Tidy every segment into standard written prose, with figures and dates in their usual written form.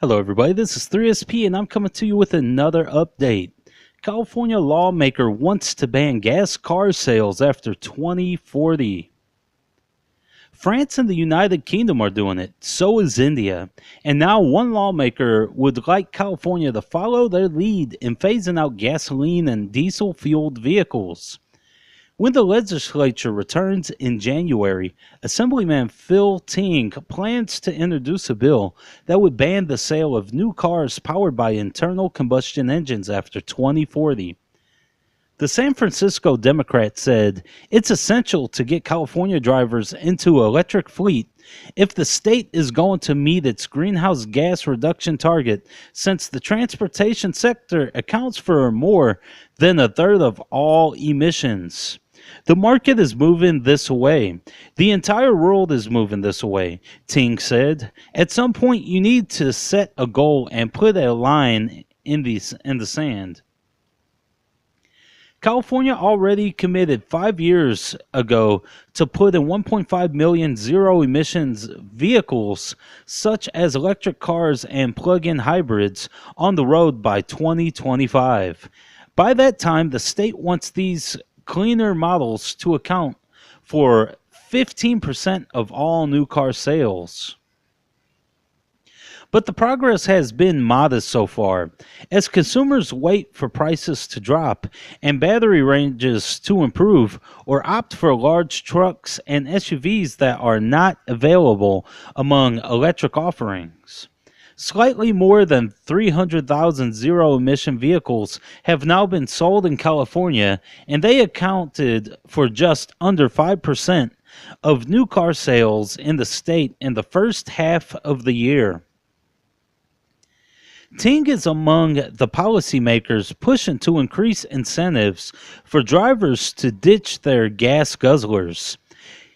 Hello, everybody. This is 3SP, and I'm coming to you with another update. California lawmaker wants to ban gas car sales after 2040. France and the United Kingdom are doing it. So is India. And now one lawmaker would like California to follow their lead in phasing out gasoline and diesel fueled vehicles. When the legislature returns in January, Assemblyman Phil Ting plans to introduce a bill that would ban the sale of new cars powered by internal combustion engines after 2040. The San Francisco Democrat said it's essential to get California drivers into electric fleet if the state is going to meet its greenhouse gas reduction target, since the transportation sector accounts for more than a third of all emissions. The market is moving this way. The entire world is moving this way, Ting said. At some point, you need to set a goal and put a line in the sand. California already committed 5 years ago to put in 1.5 million zero emissions vehicles, such as electric cars and plug in hybrids, on the road by 2025. By that time, the state wants these cleaner models to account for 15% of all new car sales. But the progress has been modest so far, as consumers wait for prices to drop and battery ranges to improve, or opt for large trucks and SUVs that are not available among electric offerings. Slightly more than 300,000 zero emission vehicles have now been sold in California, and they accounted for just under 5% of new car sales in the state in the first half of the year. Ting is among the policymakers pushing to increase incentives for drivers to ditch their gas guzzlers.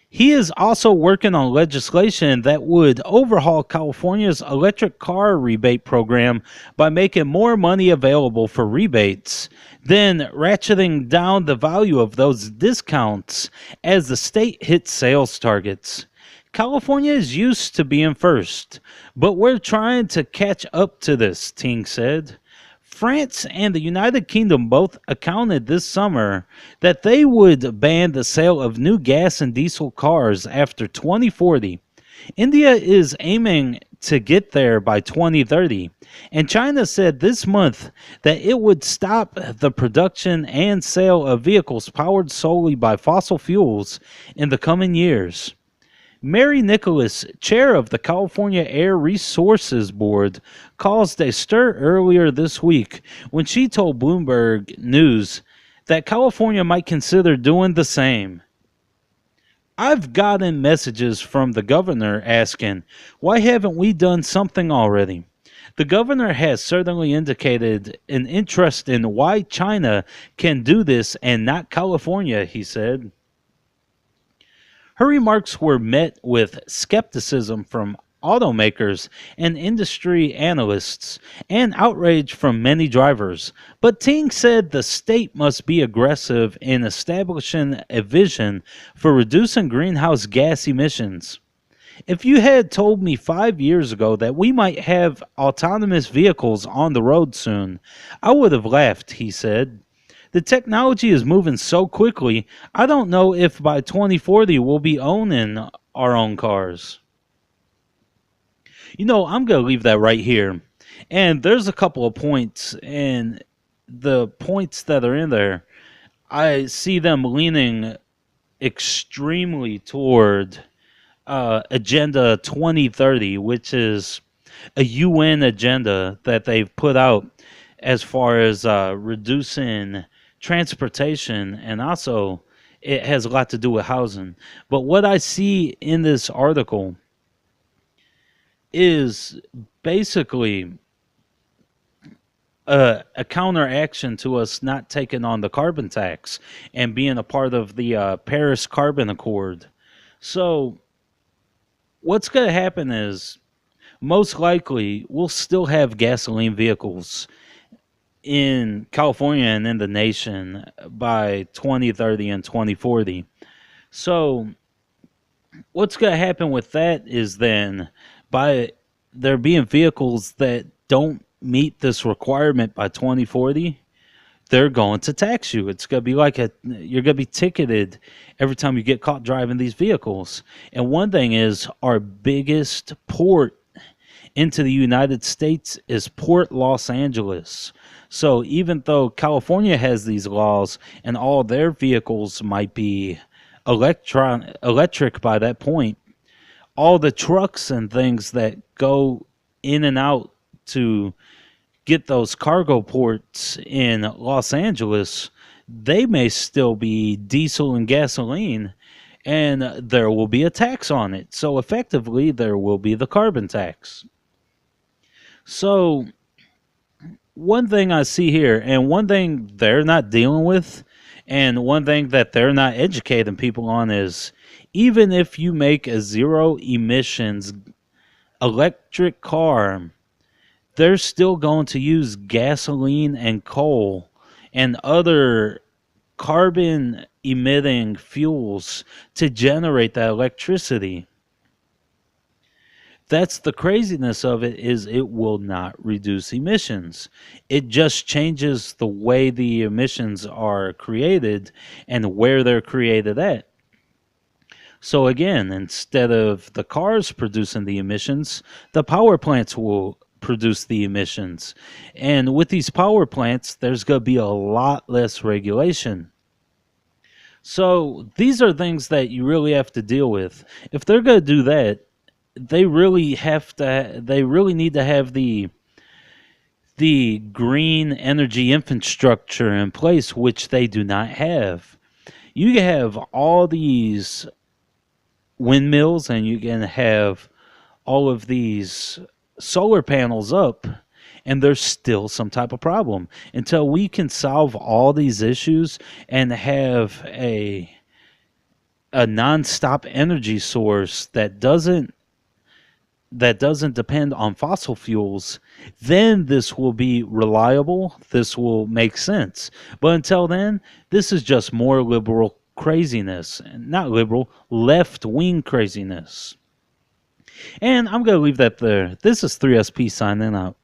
He is also working on legislation that would overhaul California's electric car rebate program by making more money available for rebates, then ratcheting down the value of those discounts as the state hits sales targets. California is used to being first, but we're trying to catch up to this, Ting said. France and the United Kingdom both accounted this summer that they would ban the sale of new gas and diesel cars after 2040. India is aiming to get there by 2030, and China said this month that it would stop the production and sale of vehicles powered solely by fossil fuels in the coming years. Mary Nicholas, chair of the California Air Resources Board, caused a stir earlier this week when she told Bloomberg News that California might consider doing the same. I've gotten messages from the governor asking, why haven't we done something already? The governor has certainly indicated an interest in why China can do this and not California, he said. Her remarks were met with skepticism from automakers and industry analysts, and outrage from many drivers. But Ting said the state must be aggressive in establishing a vision for reducing greenhouse gas emissions. If you had told me 5 years ago that we might have autonomous vehicles on the road soon, I would have laughed, he said. The technology is moving so quickly, I don't know if by 2040 we'll be owning our own cars. I'm going to leave that right here. And there's a couple of points, and the points that are in there, I see them leaning extremely toward Agenda 2030, which is a UN agenda that they've put out as far as reducing transportation, and also it has a lot to do with housing. But what I see in this article is basically a counteraction to us not taking on the carbon tax and being a part of the Paris Carbon Accord. So what's going to happen is most likely we'll still have gasoline vehicles in California and in the nation by 2030 and 2040. So what's going to happen with that is then by there being vehicles that don't meet this requirement by 2040, they're going to tax you. It's going to be like you're going to be ticketed every time you get caught driving these vehicles. And one thing is, our biggest port into the United States is Port Los Angeles. So even though California has these laws and all their vehicles might be electric by that point, all the trucks and things that go in and out to get those cargo ports in Los Angeles, they may still be diesel and gasoline, and there will be a tax on it. So effectively, there will be the carbon tax. So, one thing I see here, and one thing they're not dealing with, and one thing that they're not educating people on is, even if you make a zero emissions electric car, they're still going to use gasoline and coal and other carbon emitting fuels to generate that electricity. That's the craziness of it, is it will not reduce emissions. It just changes the way the emissions are created and where they're created at. So again, instead of the cars producing the emissions, the power plants will produce the emissions. And with these power plants, there's going to be a lot less regulation. So these are things that you really have to deal with. If they're going to do that, they really need to have the green energy infrastructure in place, which they do not have. You have all these windmills and you can have all of these solar panels up, and there's still some type of problem. Until we can solve all these issues and have a nonstop energy source that doesn't depend on fossil fuels, then this will be reliable. This will make sense. But until then, this is just more liberal craziness. Not liberal, left-wing craziness. And I'm going to leave that there. This is 3SP signing out.